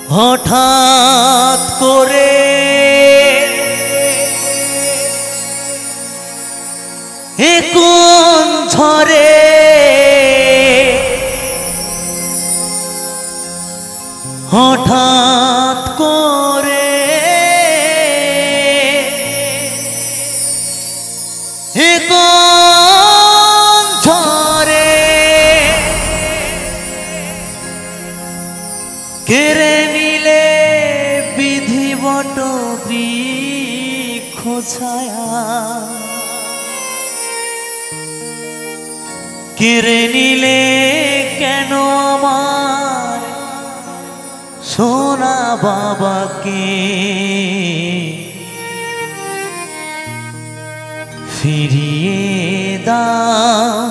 হঠাৎ করে কোন ঝড়ে হঠাৎ করে কোন ঝড়ে কেড়ে নিলে বিধিবট বৃক্ষ ছায়া কেড়ে নিলে কেন আমার সোনা বাবাকে ফিরিয়ে দাও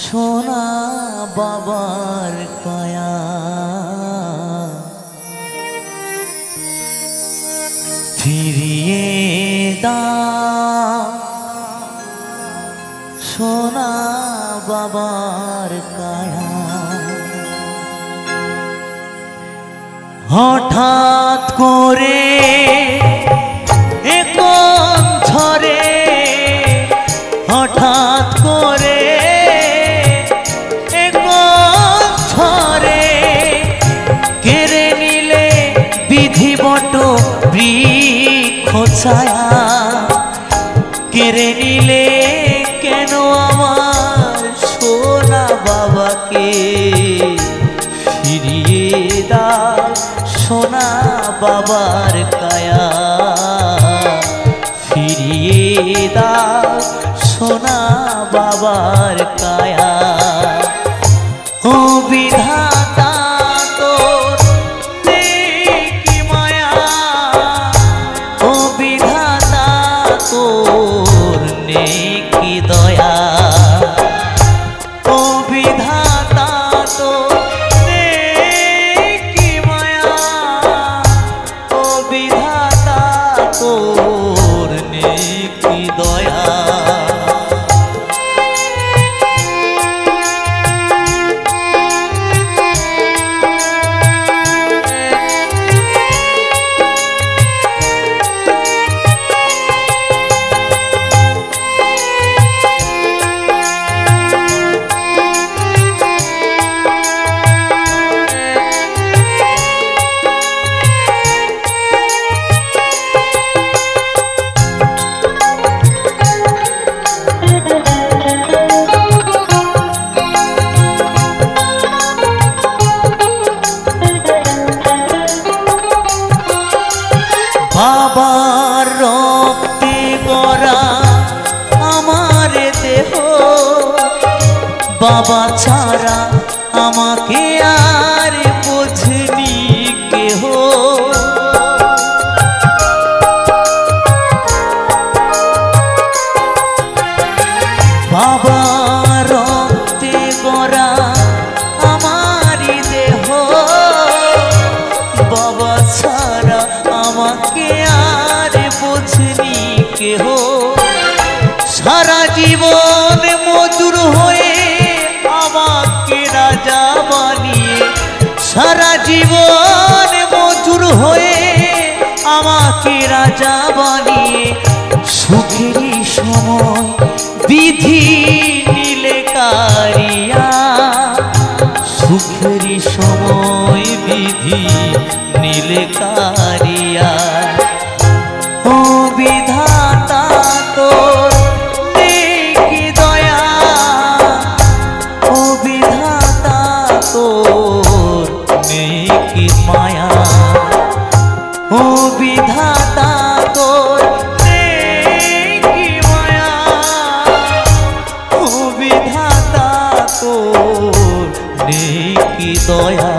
সোনা বাবার কায়া ফিরিয়ে দাও সোনা বাবার কায়া হঠাৎ করে কোন ঝড়ে হঠাৎ করে কোন ঝড়ে কেড়ে নিলে বিধিবট বৃক্ষ ছায়া কেড়ে নিলে কেন আমার সোনা বাবাকে ফিরিয়ে দাও সোনা বাবার কায়া ফিরিয়ে দাও সোনা বাবার কায়া ও বিধাতা তোর কি মায়া ও বিধাতা তোর কি দয়া ও বিধাতা তোর কি মায়া ও বিধাতা তোর কি দয়া বাবার রক্তে গড়া আমার দেহ বাবা ছাড়া আমাকে আর বোঝেনি কেহ বাবার রক্তে গড়া আমার দেহ বাবা ছাড়া আমাকে আর বোঝেনি কেহ সারা জীবন মজুর হয়ে আমাকে রাজা বানিয়ে সারা জীবন মজুর হয়ে আমাকে রাজা বানিয়ে সুখেরই সময় বিধি নিলে কারিয়া সুখেরই সময় বিধি নিলে কারিয়া ও বিধাতা তোর কি দয়া ও বিধাতা তোর কি মায়া ও বিধাতা তোর কি মায়া ও বিধাতা তোর কি দয়া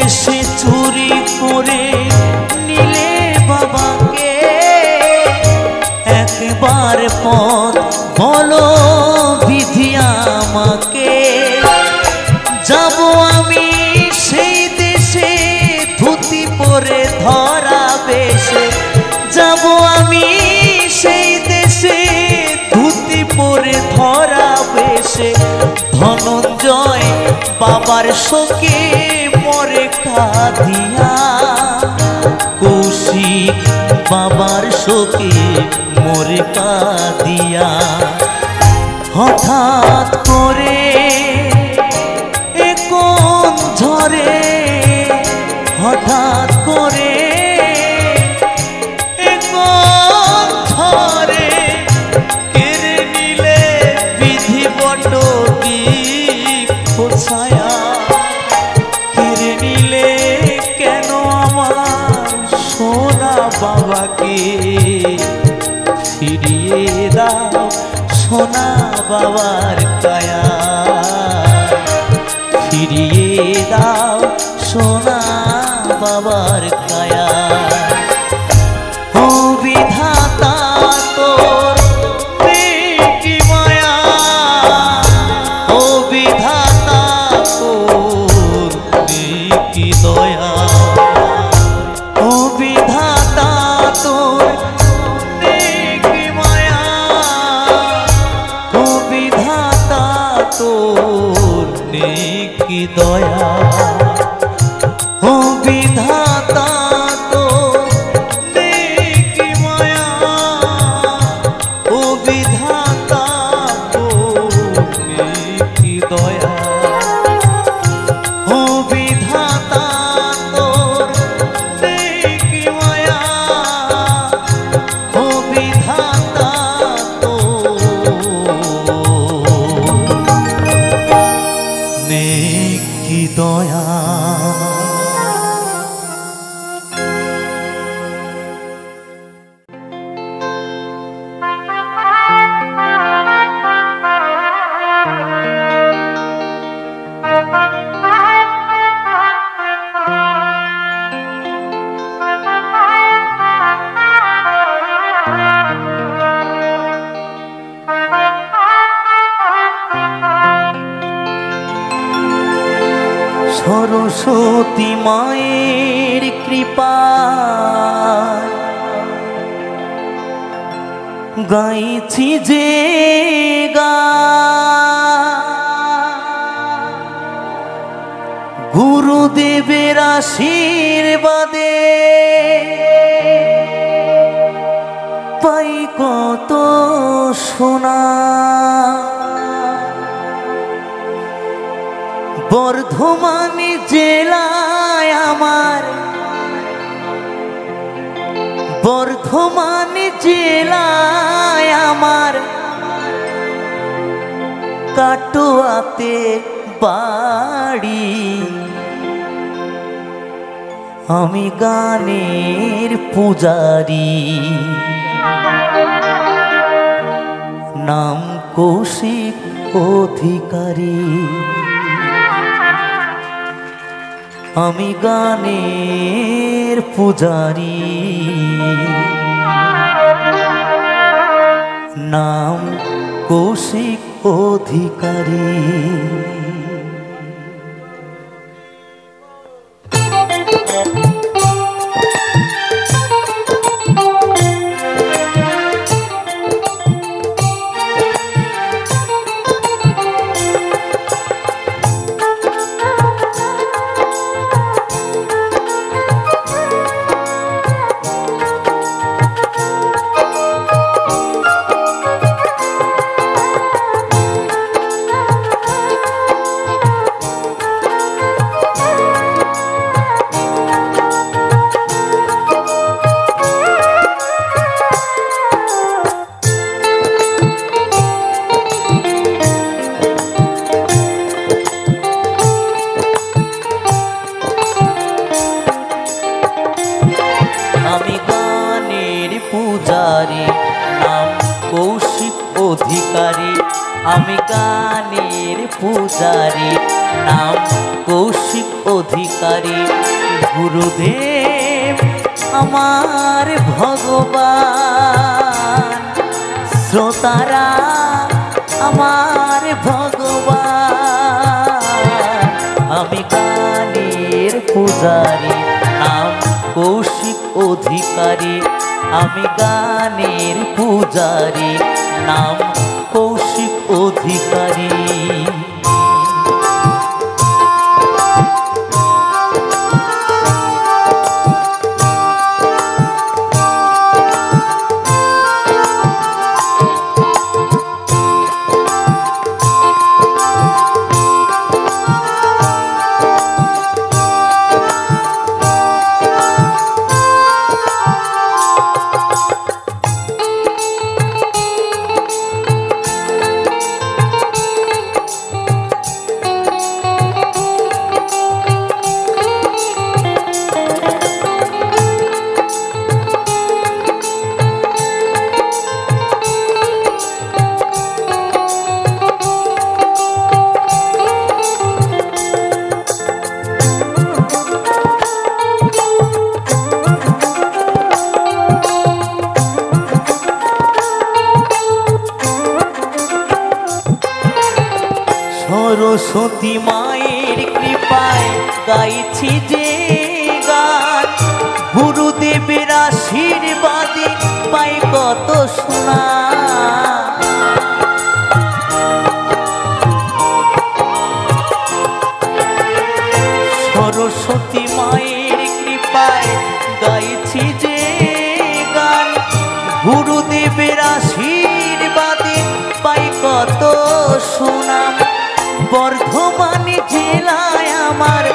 এসে চুরি করে নিলে বাবাকে একবার পথ বলো বিধি আমাকে যাব আমি সেই দেশে ধুতি পরে ধরা বেশে যাব আমি সেই দেশে ধুতি পরে ধরা বেশে ধনঞ্জয় বাবার শোকে মরে কাঁদিয়া কৌশিক বাবার শোকে মরে কাঁদিয়া হঠাৎ করে কোন ঝরে হঠাৎ করে কোন ঝরে কেড়ে নিলে বিধি বটকি ছায়া কেড়ে নিলে কেন আমার সোনা বাবাকে ফিরিয়ে দাও সোনা বাবার কায়া ফিরিয়ে দাও সোনা বাবার কায়া ও বিধাতা তোর কি মায়া ও বিধাতা তোর কি দয়া ও বিধাতা তোর কি মায়া ও বিধাতা তোর কি দয়া ও বিধাতা তোর কি মায়া ও বিধাতা তোর কি দয়া ও বিধাতা তোর কি মায়া ও বিধাতা কি দয়া সরস্বতী মায়ের কৃপা গাইছি যে গুরুদেবের আশীর্বাদে পাই কত সোনা বর্ধমান জেলায় আমার বর্ধমান জেলায় আমার কাটোয়াতে বাড়ি আমি গানের পূজারি নাম কৌশিক অধিকারী আমি গানের পূজারি নাম কৌশিক অধিকারী আমি গানের পূজারি, নাম কৌশিক অধিকারী। গুরুদেব আমার ভগবান, শ্রোতারা আমার ভগবান। আমি গানের পূজারি, নাম কৌশিক অধিকারী। আমি গানের পূজারি, নাম কৌশিক অধিকারী। সরস্বতী মায়ের কৃপায় গাইছি যে গান, গুরুদেবের আশীর্বাদে পাই কত শোনা। সরস্বতী মায়ের কৃপায় গাইছি যে গান, গুরুদেবের আশীর্বাদে পাই কত সুনাম। বর্ধমান জেলায় আমার,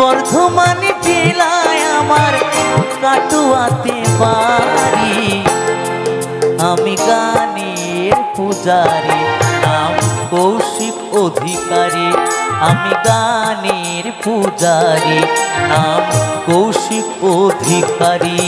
বর্ধমান জেলায় আমার কাটুয়াতে বাড়ি। আমি গানের পূজারি, নাম কৌশিক অধিকারী। আমি গানের পূজারি, নাম কৌশিক অধিকারী।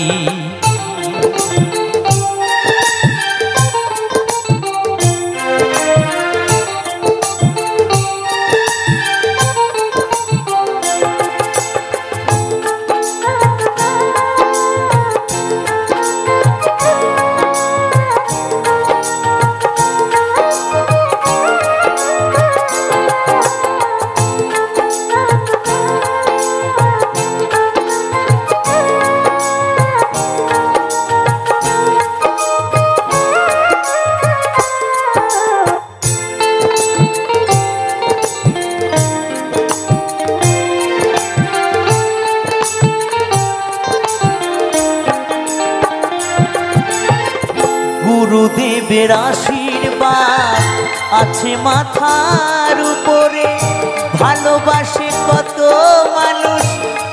গুরুদেবের আশীর্বাদ আছে মাথার উপরে, ভালোবাসে কত মানুষ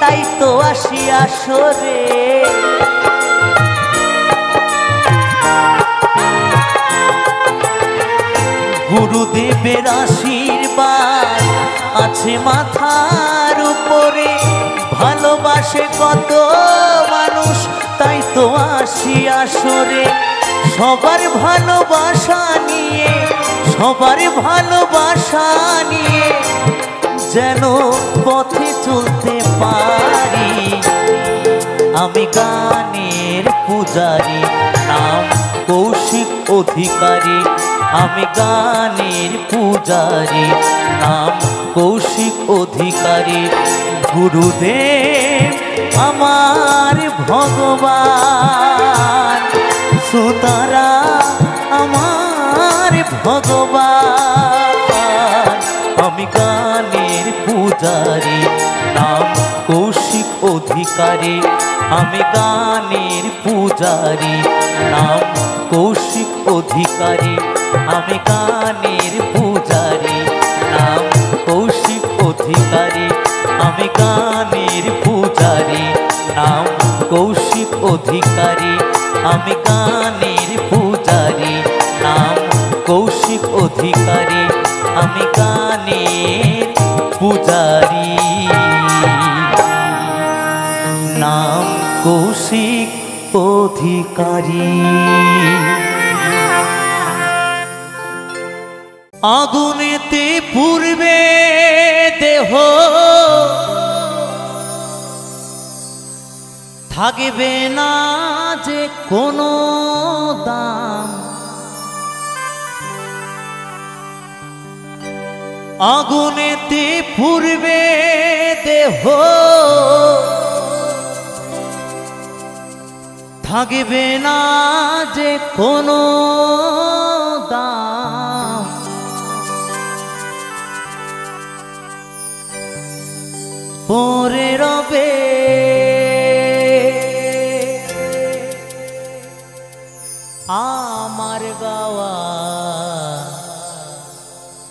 তাই তো আসি আসরে। গুরুদেবের আশীর্বাদ আছে মাথার উপরে, ভালোবাসে কত মানুষ তাই তো আসি আসরে। সবার ভালোবাসা নিয়ে, সবার ভালোবাসা নিয়ে যেন পথে চলতে পারি। আমি গানের পূজারি, নাম কৌশিক অধিকারী। আমি গানের পূজারি, নাম কৌশিক অধিকারী। গুরুদেব আমার ভগবান, শ্রোতারা আমার ভগবান। আমি গানের পূজারি, নাম কৌশিক অধিকারী। আমি গানের পূজারি, নাম কৌশিক অধিকারী। আমি গানের পূজারি, নাম কৌশিক অধিকারী। আমি গানের পূজারি, নাম কৌশিক অধিকারী। আমি গানের পূজারি, নাম কৌশিক অধিকারী। আমি গানের পূজারি, নাম কৌশিক অধিকারী। আগুনেতে পূর্বে দেহ থাকবে না যে কোনো দাম, আগুনেতে পূর্বে দেহ থাকবে না যে কোনো দাম, পরে রবে আমার গাওয়া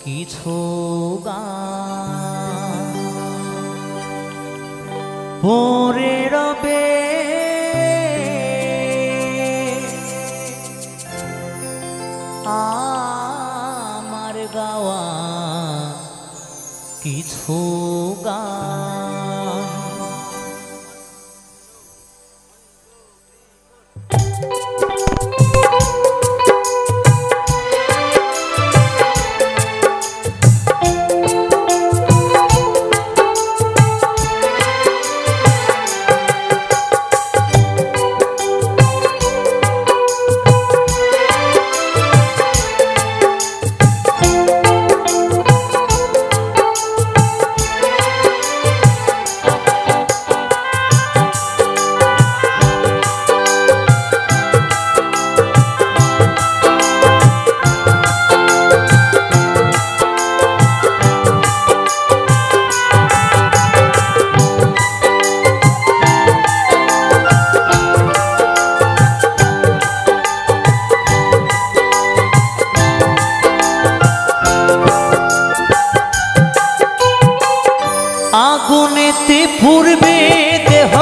কিছু গান, পরে রবে আমার গাওয়া কিছু গান। আগুনেতে পূর্বে দেহ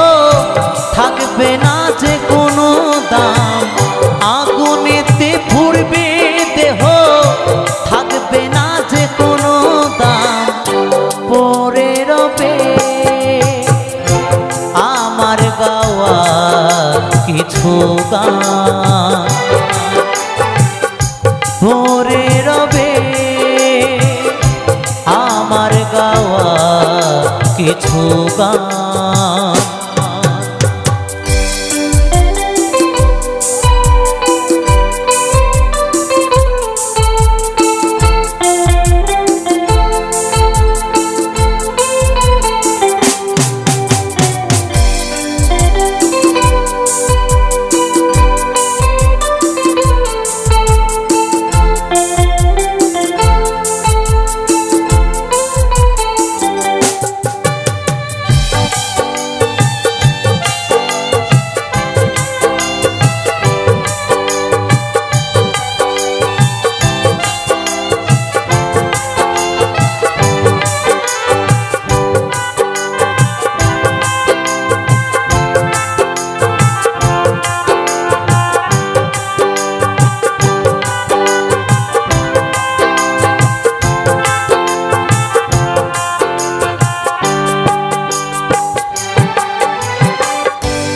থাকবে না যে কোনো দাম, আগুনেতে পূর্বে দেহ থাকবে না যে কোনো দাম, পরে রবে আমার গাওয়া কিছু গান, পরে রবে আমার গাওয়া কিছু গান।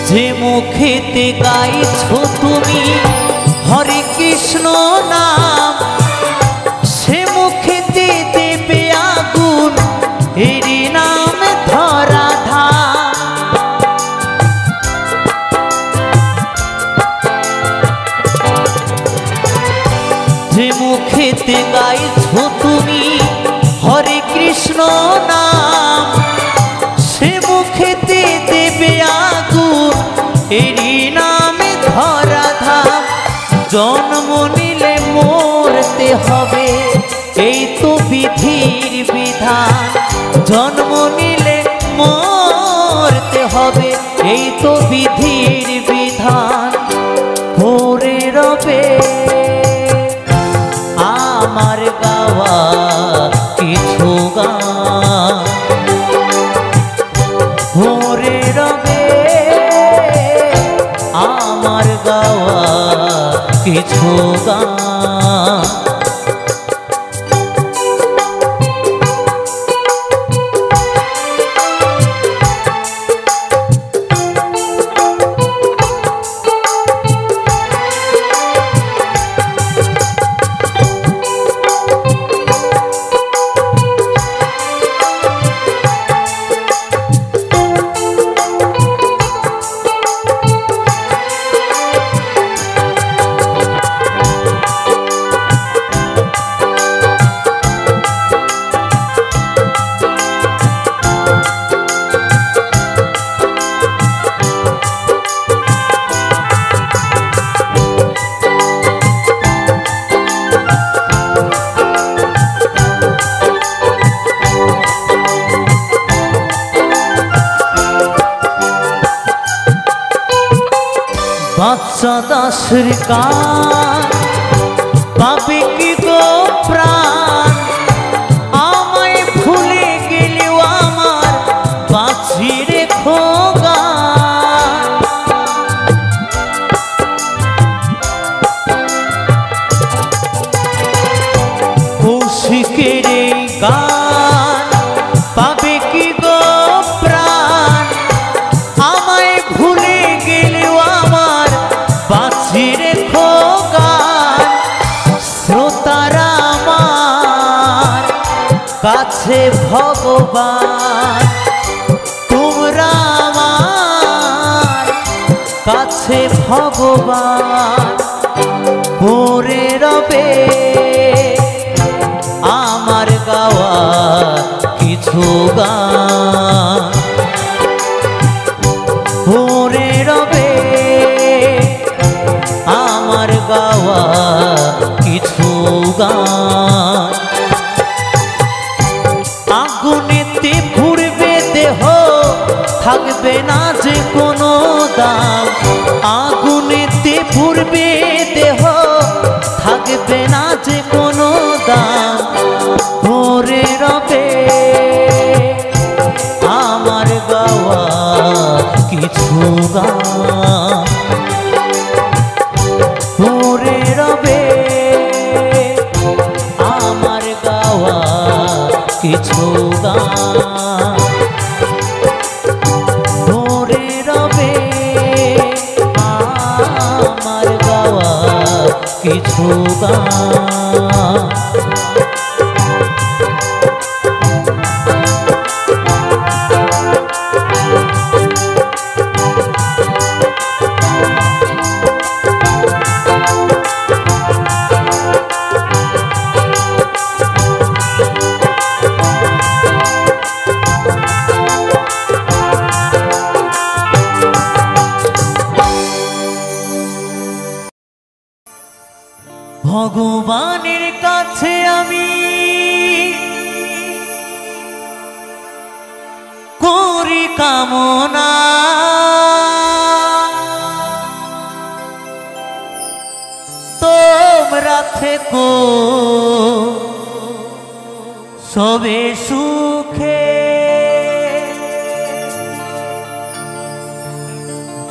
যে মুখেতে গাইছো তুমি হরে কৃষ্ণ নাম, সে মুখেতে দেবে আগুন এরি নাম ধরা ধাম। যে মুখেতে গাইছো তুমি হরে কৃষ্ণ নাম, সে মুখেতে দেবে আগুন এরি নামে ধরা ধাম। জন্ম নিলে মরতে হবে এই তো বিধির বিধান, জন্ম নিলে মরতে হবে এই তো বিধির বিধান, পরে রবে আমার গাওয়া কিছু গান, পরে রবে আমার গাওয়া কিছু গান। বাচ্চা দাসের কান পাবে কি গো প্রাণ আমায় ভুলে গেলেও আমার বাঁচি রেখো গান কৌশিকের এই গান পাবে কি গো প্রাণ আমায় ভুলে গেলেও আমার বাঁচি রেখো গান শ্রোতারা আমার কাছে ভগবান তোমরা আমার কাছে ভগবান পড়ে রবে আমার গাওয়া কিছু গান পড়ে রবে আমার গাওয়া কিছু গান আগুনেতে পুড়বে দেহ থাকবে না যে কোনো দাম আগুনেতে পুড়বে দেহ থাকবে না যে কোনো দাম পড়ে রবে আমার গাওয়া কিছু গান পড়ে রবে আমার গাওয়া কিছু গান পড়ে রবে আমার গাওয়া কিছু গান ভগবানের কাছে আমি করি কামনা তোমরা থেকো সবে সুখে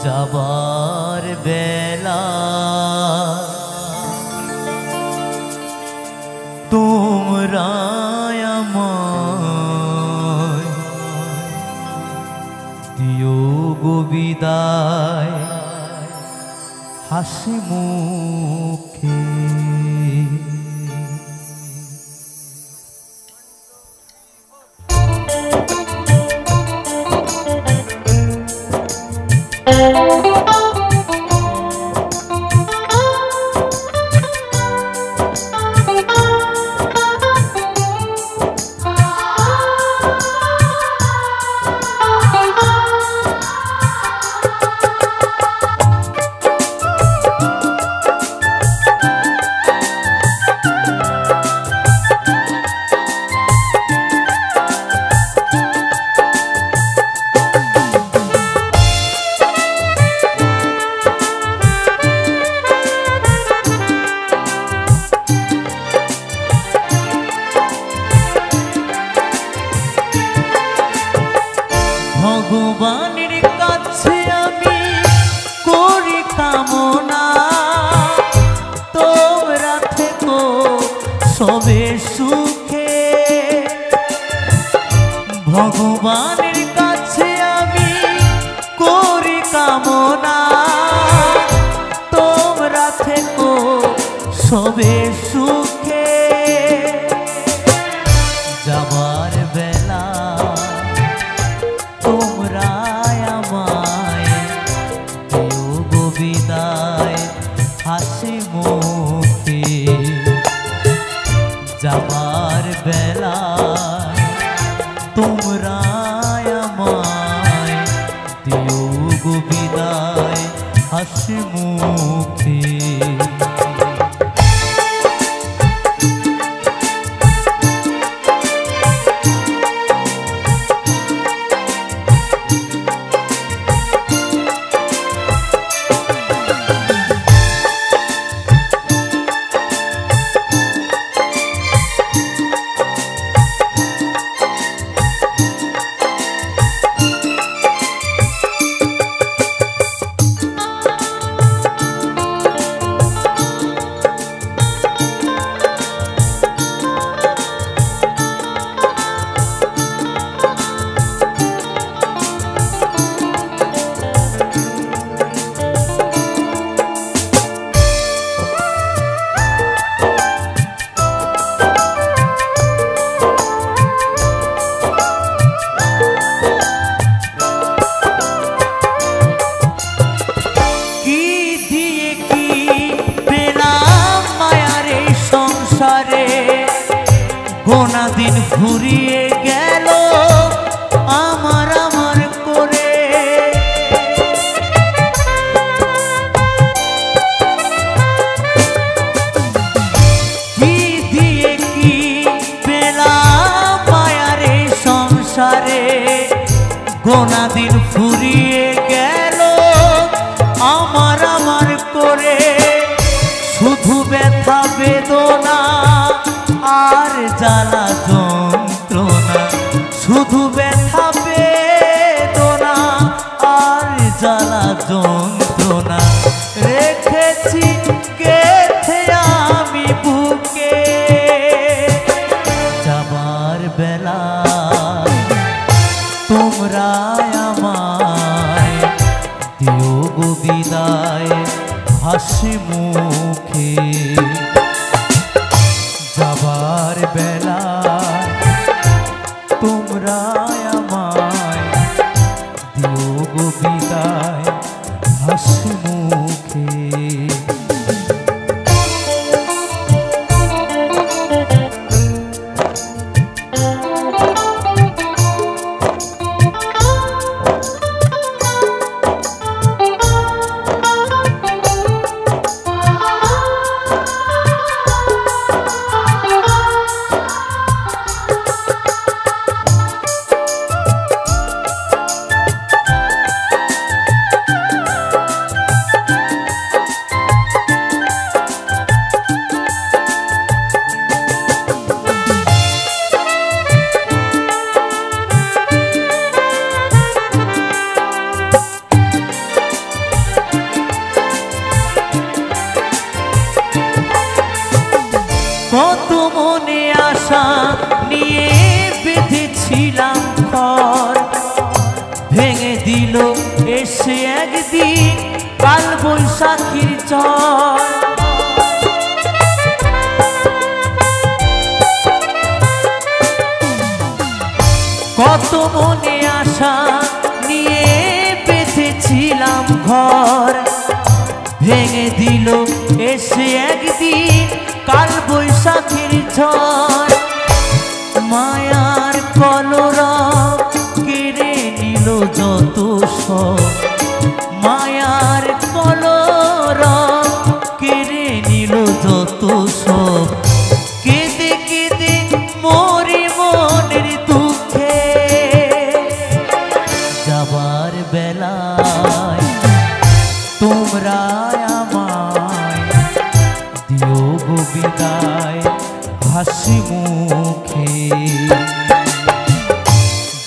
যাবার বেলা তোমরা আমায় দিও গো বিদায় হাসি মুখে ভগবানের কাছে আমি করি কামনা তোমরা থেকো সবে সুখে ভগবানের কাছে আমি করি কামনা তোমরা থেকো সবে সুখে যাবার বেলা তোমরা আমায় দিও গো বিদায় হাসি মুখে যাবার বেলা তোমরা আমায় দিও গো বিদায় হাসি মুখে ফুরিয়ে গেল আমার আমার করে। কি দিয়ে কি পেলাম মায়ারে সংসারে, গোনা দিন ফুরিয়ে গেল আমার আমার করে। শুধু ব্যথা বেদনা আর জ্বালা যন্ত্রণা, শুধু ব্যথা বেদনা আর জ্বালা যন্ত্রণা রেখেছি গেথে আমি বুকে। যাবার বেলা তোমরা আমায় দিও গো বিদায় হাসি মুখে। যাবার বেলা তোমরা আমায় দিও গো বিদায় হাসি মুখে। কত মনে আশা নিয়ে বেঁধেছিলাম ঘর, ভেঙে দিল এসে একদিন কাল বৈশাখীর ঝড়। কত মনে আশা নিয়ে বেঁধেছিলাম ঘর, ভেঙে দিল এসে একদিন কাল বৈশাখীর ঝড়। মায়ার কলরব কেড়ে নিল যত সব, মায়ার কলরব কেড়ে নিল যত সব। কেঁদে কেঁদে মরি মনের দুঃখে। যাবার বেলায় তোমরা আমায় দিও গো বিদায় হাসি মুখে।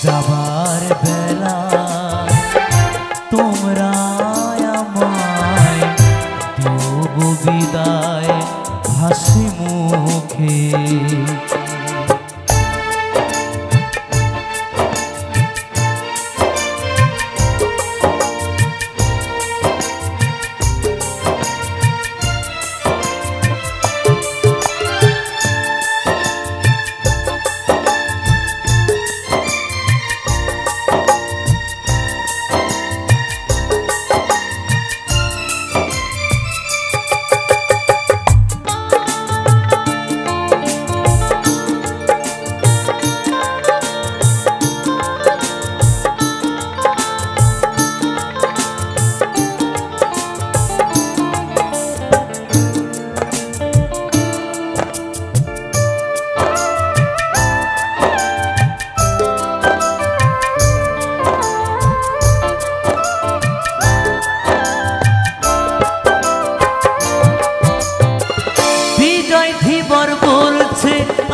যাবার বেলা তোমরা আমায় দিও গো বিদায় হাসি মুখে।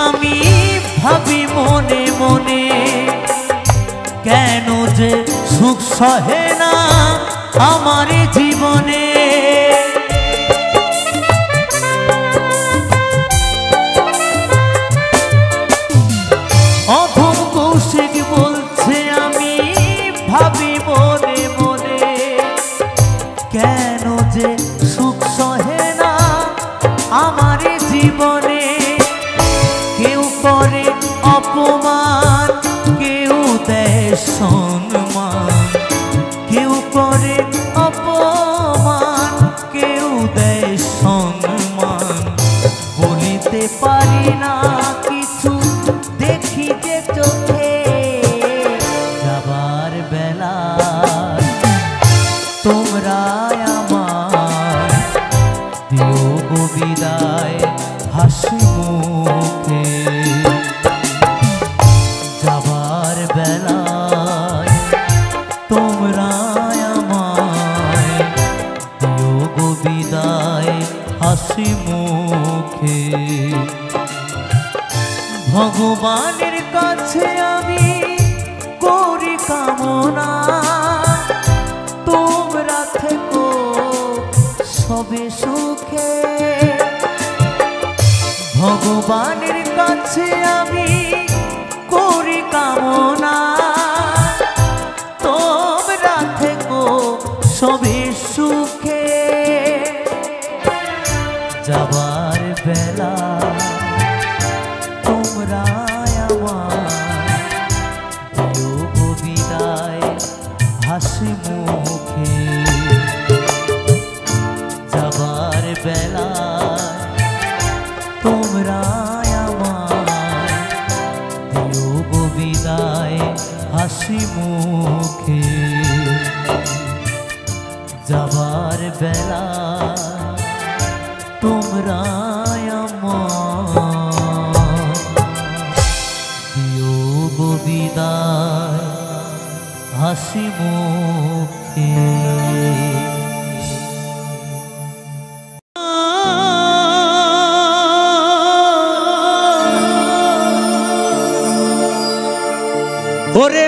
আমি ভাবি মনে মনে, কেন যে সুখ সহে না আমার জীবনে। অধম কৌশিক বলছে আমি ভাবি মনে মনে, কেন যে সুখ সহে না আমার জীবনে। কেউ করে অপমান, কেউ দেয় সম্মান, কেউ করে অপমান, কেউ দেয় সম্মান। বলিতে পারি না কিছু, দেখি তোমরা আমার দিও গো বিদায় হাসি মুখে যাবার বেলায় তোমরা আমায় দিও গো বিদায় হাসি মুখে ভগবানের কাছে আমি করি কামনা তোমরা থেকো সবে সুখে ভগবানের কাছে আমি করি কামনা তোমরা থেকো সবে সুখে যাবার বেলা তোমরা আমার দিও গো বিদায় হাসি মুখে যাবার বেলা তোমরা আমার দিও গো বিদায় হাসি মুখে যাবার বেলা তোমরা আমার দিও গো বিদায় হাসি মুখে ওরে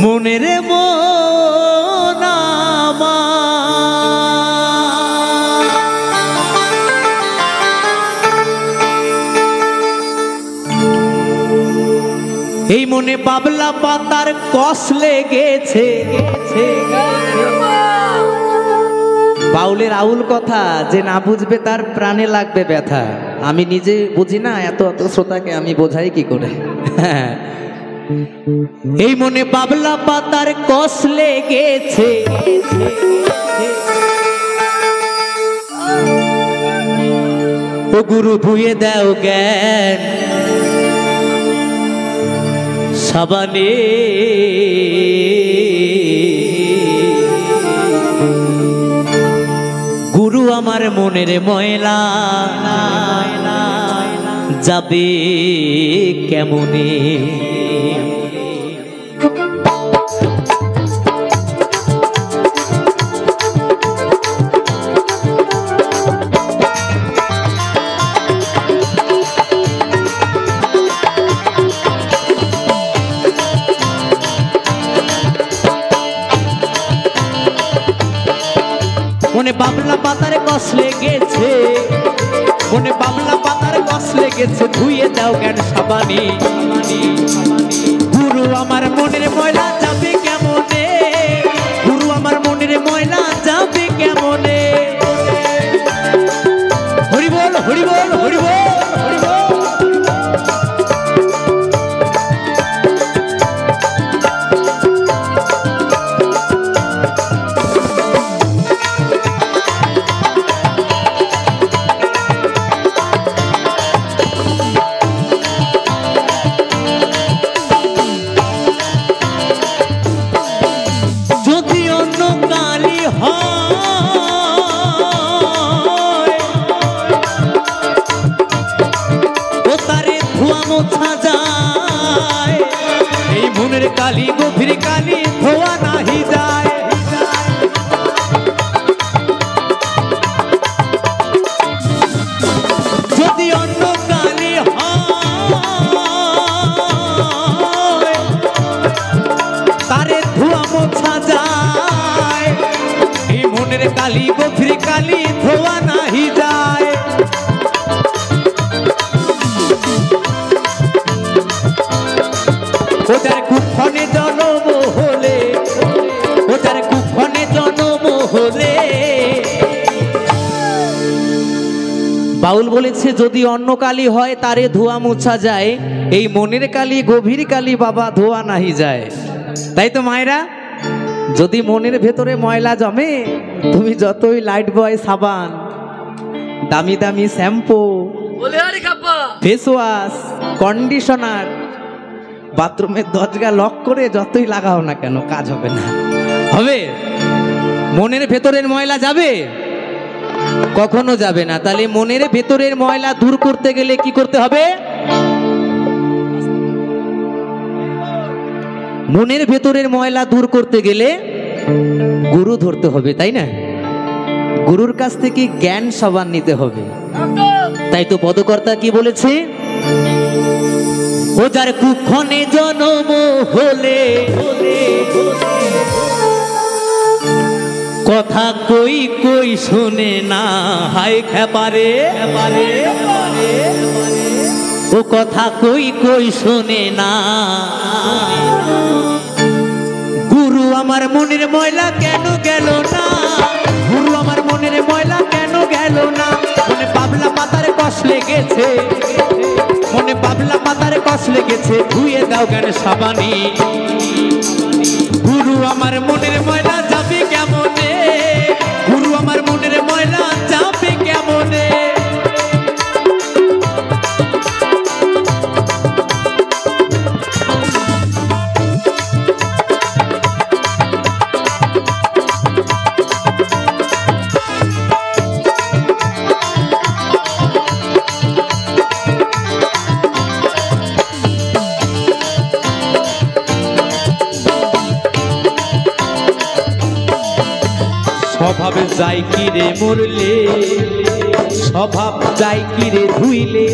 মনের মন এই মনে বাবলা পাতার কষ লেগেছে বাউলের আউল কথা যে না বুঝবে তার প্রাণে লাগবে ব্যথা আমি নিজে বুঝি না এত এত শ্রোতাকে আমি বোঝাই কি করে এই মনে বাবলা পাতার কষ লেগেছে ও গুরু ধুয়ে দাও জ্ঞান সাবানে গুরু আমার মনের ময়লা যাবে কেমনে মনে বাবলা পাতার কষ লেগেছে মনে বাবলা পাতার কষ লেগেছে ধুয়ে দাও জ্ঞান সাবানি গুরু আমার মনের ময়লা যাবে কেমনে গুরু আমার মনের ময়লা যাবে কেমনে হরি বল হরি বল হরি বল হরি বল काली गभीर काली धोआ नाही जाए যদি অন্য কালি হয় তারে ধোয়া মোছা যায় এই মনের কালি গভীর কালি ধোয়া নাহি যায় ওটার কুক্ষণে জন্ম হলে ওটার কুক্ষণে জন্ম হলে বাউল বলেছে যদি অন্য কালি হয় তারে ধোয়া মোছা যায় এই মনের কালি গভীর কালি বাবা ধোয়া নাহি যায় তাই তো মায়েরা যদি মনের ভেতরে ময়লা জমে তুমি যতই লাইট বয় সাবান দামি দামি শ্যাম্পু ফেস ওয়াশ, কন্ডিশনার, বাথরুমের দরজা লক করে যতই লাগাও না কেন কাজ হবে না। হবে? মনের ভেতরের ময়লা যাবে? কখনো যাবে না। তাহলে মনের ভেতরের ময়লা দূর করতে গেলে কি করতে হবে? মনের ভেতরের ময়লা দূর করতে গেলে গুরু ধরতে হবে, তাই না? গুরুর কাছ থেকে জ্ঞান সবার নিতে হবে। তাই তো পদকর্তা কি বলেছে? ও যার কুক্ষণে জন্ম হলে কথা কই কই শুনে না, হায় খেপারে ও কথা কই কই শুনে না। গুরু আমার মনের ময়লা কেন গেল না? গুরু আমার মনের ময়লা কেন গেল না? মনে পাবলা পাতার কষ লেগেছে, মনে পাবলা পাতার কষ লেগেছে, ধুয়ে দাও জ্ঞান সাবানি। গুরু আমার মনের ময়লা যাবে কেমনে? গুরু আমার মনের ময়লা যাবে কেমনে? স্বভাব যাই কি রে মরলে, স্বভাব যাই কি রে ধুইলে,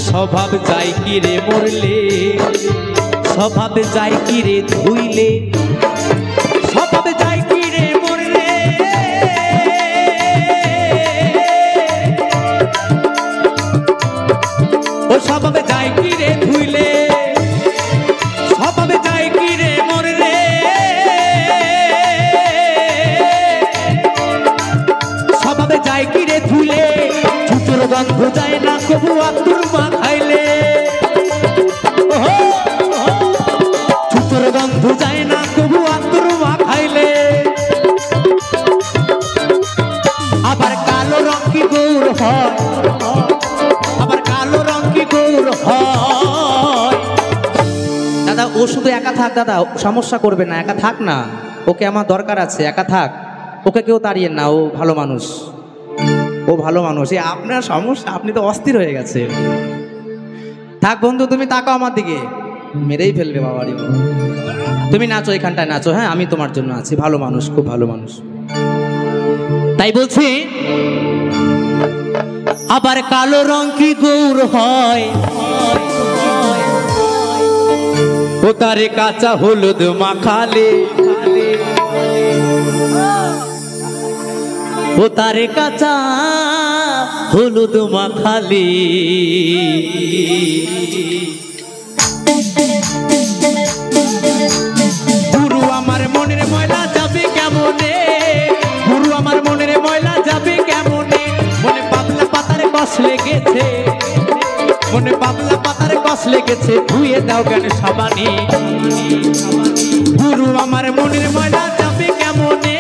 স্বভাব যাই কি রে মরলে, স্বভাব যাই কি রে ধুইলে, স্বভাব যাই কি রে মরলে, ও স্বভাব যাই কি রে ধুইলে, স্বভাব যাই কি রে মরলে, স্বভাবে যায় কি রে ধুলে, ছুটোর গন্ধ যায় না কবু আতুর মা খাইলে, ছুটোর গন্ধ যায় না কবু আতুর মা খাইলে। আবার কালো রং কি গৌর হয়, আবার কালো রং কি গৌর হয়। দাদা ও শুধু একা থাক, দাদা সমস্যা করবে না, একা থাক না, ওকে আমার দরকার আছে, একা থাক, ওকে কেউ তাড়িয়ে না, ও ভালো মানুষ, ও ভালো মানুষ। এই আপনার সমস্যা, আপনি তো অস্থির হয়ে গেছে। থাক বন্ধু, তুমি তাকাও আমার দিকে, মেরেই ফেলবে বাবারি। তুমি নাচো, এখানটায় নাচো, হ্যাঁ আমি তোমার জন্য আছি, ভালো মানুষ, খুব ভালো মানুষ। তাই বলছি আবার কালো রং কি গৌর হয়, ও তারে কাঁচা হলুদ মাখালে, ও তারে কাঁচা হলুদ মাখালে। গুরু আমার মনের ময়লা যাবে কেমনে? গুরু আমার মনের ময়লা যাবে কেমনে? মনে পাবলা পাতার কষ লেগেছে, মনে পাবলা পাতার কষ লেগেছে, ধুয়ে দাও জ্ঞান সাবানি। গুরু আমার মনের ময়লা যাবে কেমনে?